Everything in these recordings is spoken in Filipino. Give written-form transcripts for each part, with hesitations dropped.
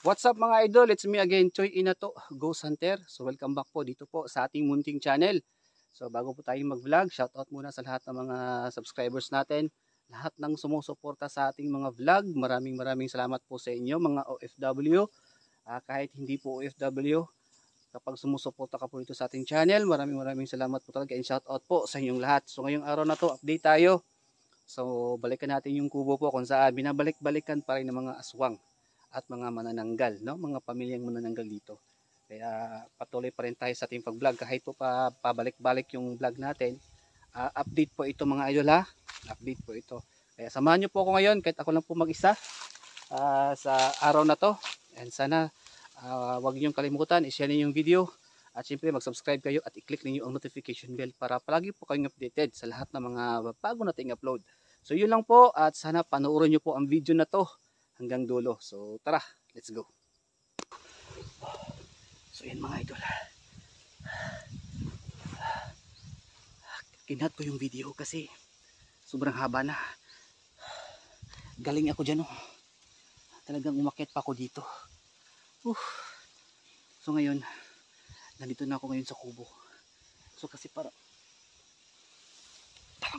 What's up mga idol? It's me again, Choy Inato, Ghost Hunter. So welcome back po dito po sa ating munting channel. So bago po tayong mag-vlog, shoutout muna sa lahat ng mga subscribers natin. Lahat ng sumusuporta sa ating mga vlog. Maraming salamat po sa inyo mga OFW. Kahit hindi po OFW, kapag sumusuporta ka po dito sa ating channel, maraming salamat po talaga and shoutout po sa inyong lahat. So ngayong araw na to, update tayo. So balikan natin yung kubo po kung saan binabalik-balikan pa rin ng mga aswang at mga manananggal, no? Mga pamilyang manananggal dito. Kaya patuloy pa rin tayo sa ating pag-vlog kahit po pabalik-balik yung vlog natin. Update po ito mga idol ha. Update po ito. Kaya samahan niyo po ako ngayon kahit ako lang po mag-isa sa araw na to. And sana wag niyo kalimutan i-share niyo yung video at syempre mag-subscribe kayo at i-click niyo ang notification bell para palagi po kayong updated sa lahat ng mga bago nating upload. So yun lang po at sana panoorin niyo po ang video na to hanggang dulo. So tara, let's go. So yan mga idol. Kinat ko yung video kasi sobrang haba na. Galing ako dyan oh. Talagang umakyat pa ako dito. So ngayon, nandito na ako ngayon sa kubo. So kasi parang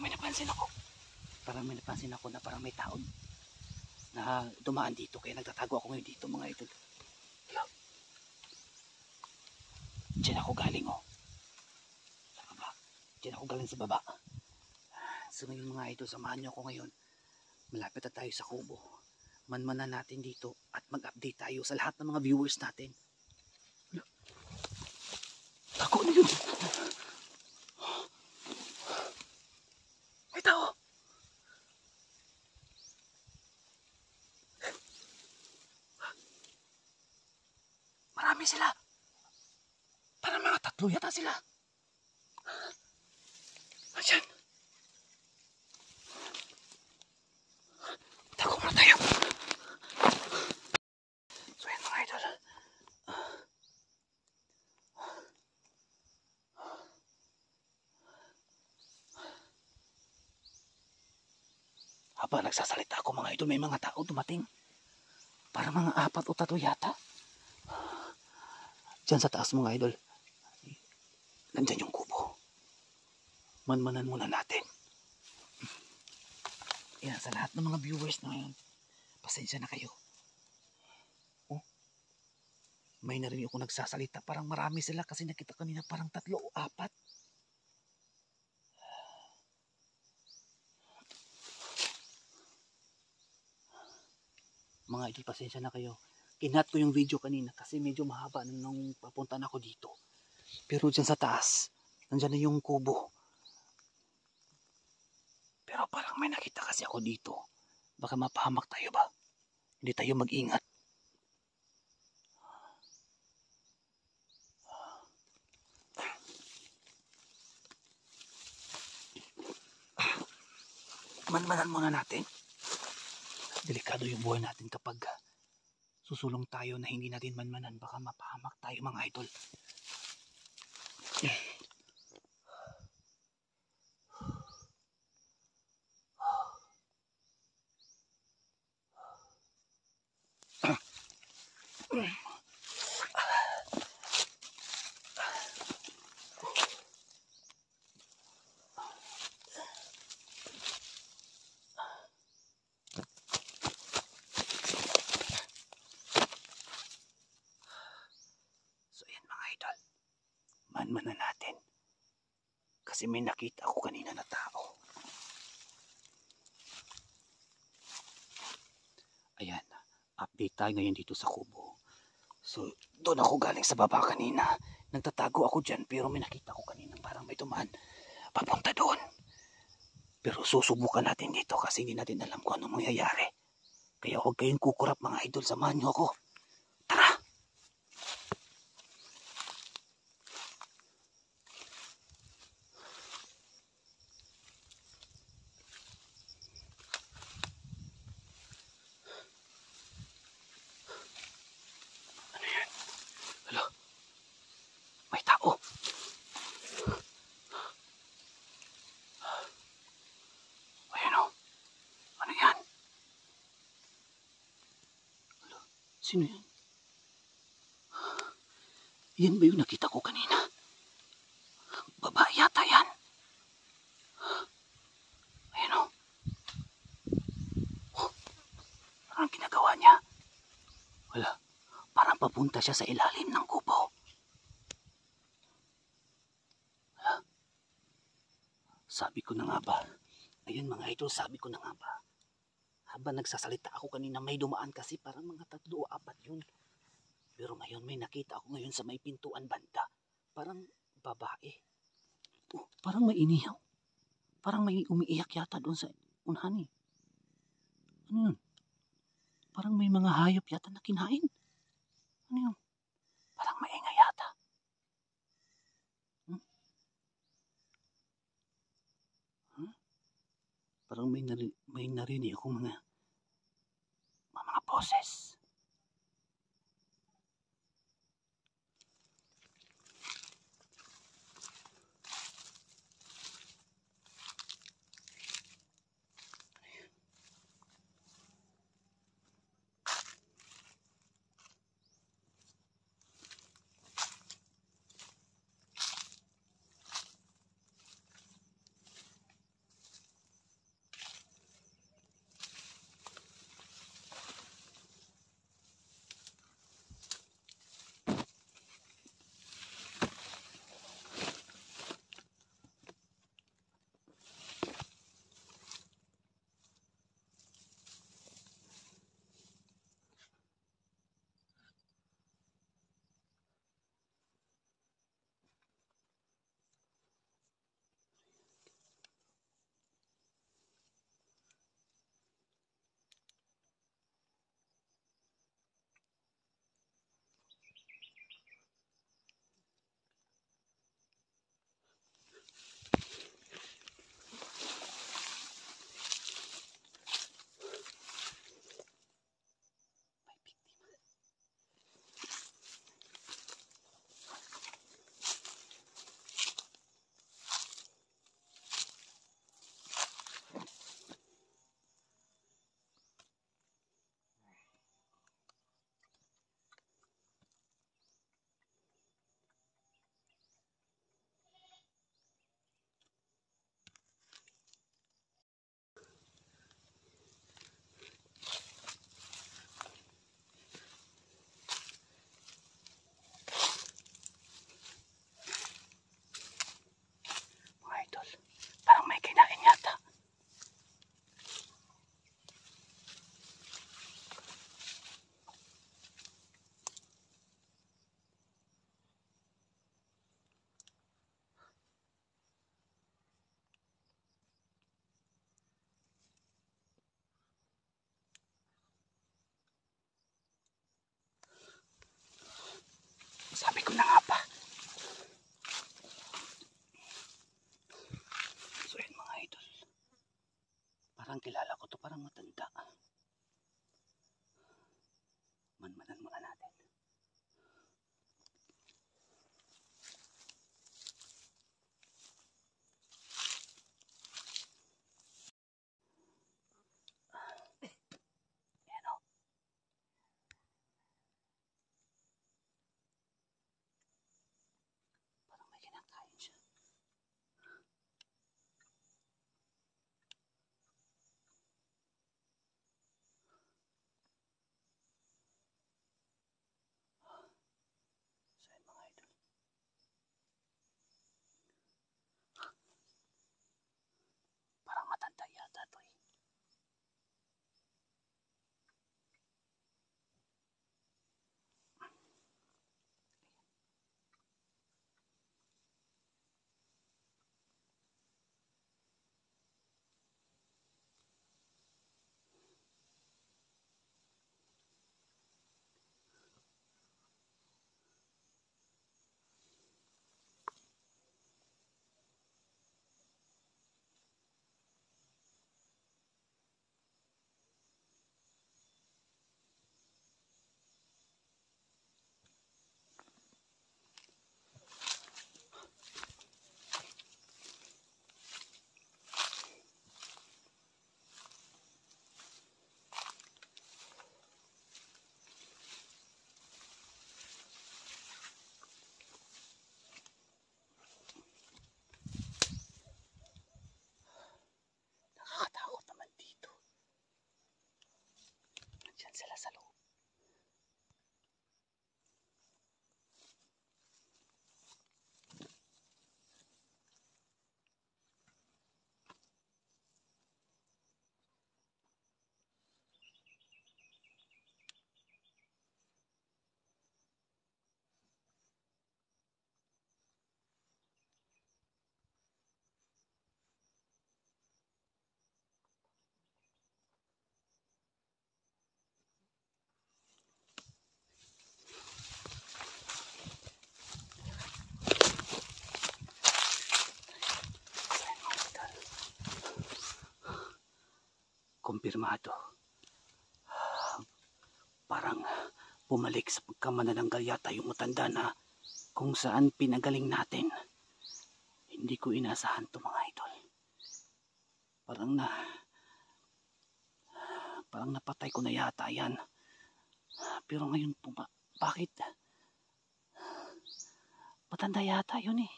may napansin ako. Na parang may tao na dumaan dito, kaya nagtatago ako ngayon dito mga idol. Diyan ako galing oh. Sa baba. Diyan ako galing sa baba. So ngayon mga idol, samahan niyo ako ngayon. Malapit na tayo sa kubo. Manmanan natin dito at mag-update tayo sa lahat ng mga viewers natin. Ako na yun. May tao. Marami sila. Parang mga 3 yata sila. Ayan. Tago muna tayo. So yan mga idol. Habang nagsasalita ako mga idol, may mga tao dumating. Parang mga 4 o 3 yata. Diyan sa taas mga idol. Nandyan yung kubo. Manmanan muna natin. Yan, sa lahat ng mga viewers na ngayon, pasensya na kayo. Oh, may narinig ako nagsasalita. Parang marami sila kasi nakita kanina parang 3 o 4. Mga idol, pasensya na kayo. Kinat ko yung video kanina kasi medyo mahaba nung papunta na ako dito. Pero dyan sa taas, nandyan na yung kubo. Pero parang may nakita kasi ako dito. Baka mapahamak tayo ba? Hindi tayo mag-ingat. Manmanan muna natin. Delikado yung buhay natin kapag susulong tayo na hindi natin manmanan. Baka mapahamak tayo mga idol. So yan mga idol, manmanan natin kasi may nakita ako kanina na tao. Ayan, update tayo ngayon dito sa kubo. So doon ako galing sa baba kanina. Nagtatago ako dyan pero may nakita ko kanina parang may dumaan papunta doon. Pero susubukan natin dito kasi hindi natin alam kung anong mangyayari. Kaya huwag kayong kukurap mga idol, samahan nyo ako. Tara! Ano yan? Hala, may tao. Ayan o. Ano yan? Hala, sino yan? Yan ba yung nakita ko kanina? Babae yata yan. Ayun o. Oh, parang ginagawa niya. Wala. Parang papunta siya sa ilalim ng kubo. Wala. Sabi ko na nga ba. Ayun mga idol, sabi ko na nga ba. Habang nagsasalita ako kanina, may dumaan kasi parang mga 3 o 4 yun. Pero ngayon may nakita ako ngayon sa may pintuan banda. Parang babae. Oh, parang may inihaw. Parang may umiiyak yata doon sa unahan eh. Ano yun? Parang may mga hayop yata na kinain. Ano yun? Parang maingay yata. Huh? Parang may narinig akong mga boses. Mga idol, parang may kinain yata. Sabi ko na nga ba. So yun mga idol. Parang kilala ko to, parang matanda. Manmanan muna natin. Ayan o. Parang may kinakain siya. Kumpirmado. Parang bumalik sa pagkamanananggal yata yung matanda na kung saan pinagaling natin. Hindi ko inasahan to mga idol. Parang napatay ko na yata yan. Pero ngayon bakit? Matanda yata yun eh.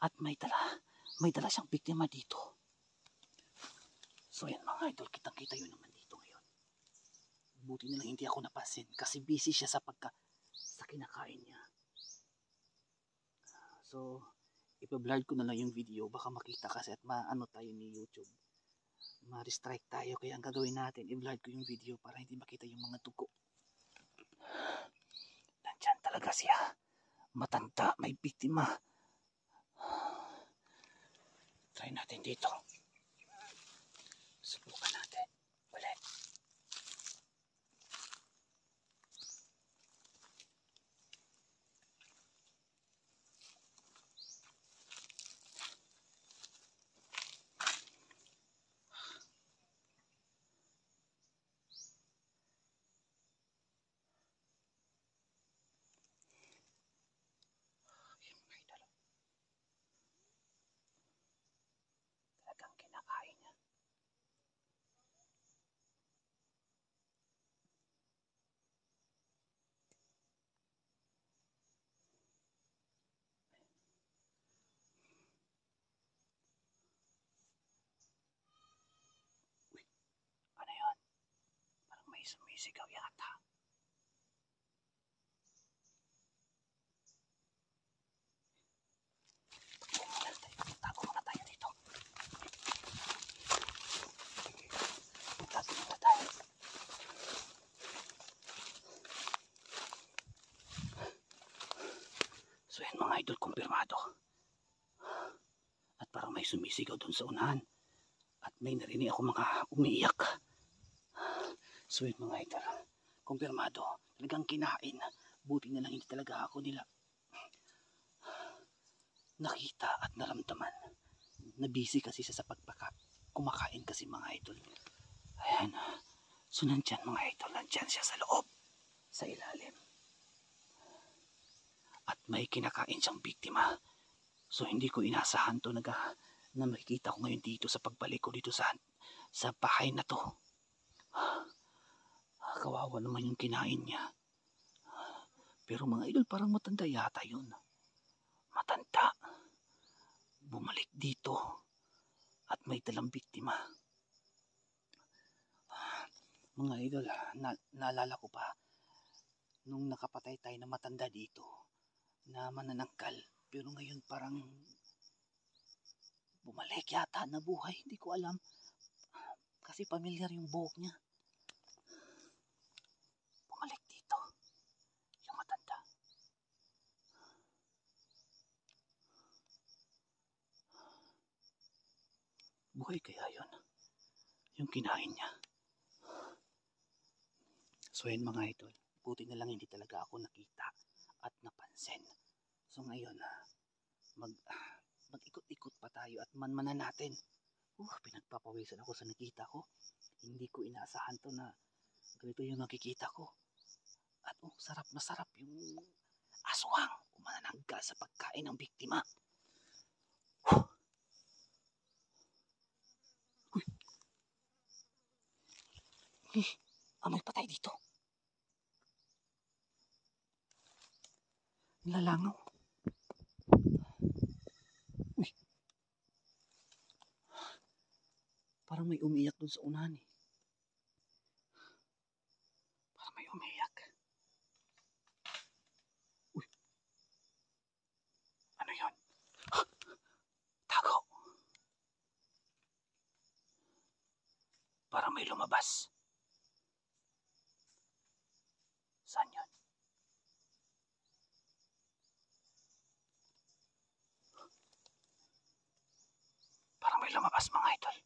At may dala siyang biktima dito. So yan mga idol, kitang-kita yun naman dito ngayon. Buti na lang hindi ako napansin kasi busy siya sa kinakain niya. So, ipa-blur ko na lang yung video, baka makita kasi at maano tayo ni YouTube. Ma-restrike tayo, kaya ang gagawin natin, i-blur ko yung video para hindi makita yung mga dugo. Nandyan talaga siya. Matanda, may biktima. Try natin dito. Subukan natin. Ulit. Talagang kinakain niya. Uy, ano yun? Parang may sumisigaw yata. Tago muna tayo dito. Tago muna tayo. So yan mga idol, kumpirmado. At parang may sumisigaw dun sa unahan. At may narinig ako mga umiiyak. So yan mga idol, kumpirmado. Talagang kinain. Buti na lang hindi talaga ako nila nakita at naramdaman. Nabisi kasi siya sa kumakain kasi mga idol. Ayan. So nandyan mga idol, nandyan siya sa loob, sa ilalim. At may kinakain siyang biktima. So hindi ko inasahan to na makikita ko ngayon dito sa pagbalik ko dito sa bahay na to. Kawawa naman yung kinain niya. Pero mga idol, parang matanda yata yun. Matanda. Bumalik dito at may dalang biktima. Mga idol, naalala ko pa nung nakapatay tayo na matanda dito na mananangkal, pero ngayon parang bumalik yata, nabuhay, hindi ko alam kasi pamilyar yung buhok niya. Bumalik dito yung matanda. Buhay kaya yun yung kinain niya? So yun mga idol, buti na lang hindi talaga ako nakita at napansin. So ngayon mag-ikot-ikot pa tayo at manmanan natin. Pinagpapawisan ako sa nakita ko. Hindi ko inaasahan to na ganito yung nakikita ko. At sarap na sarap yung aswang umananangga sa pagkain ng biktima. Amoy patay dito. Nilalangaw. Uy. Parang may umiyak dun sa unahan eh. Parang may umiyak. Uy. Ano yun? Tago. Parang may lumabas. Saan yun? Parang may lumabas mga idol.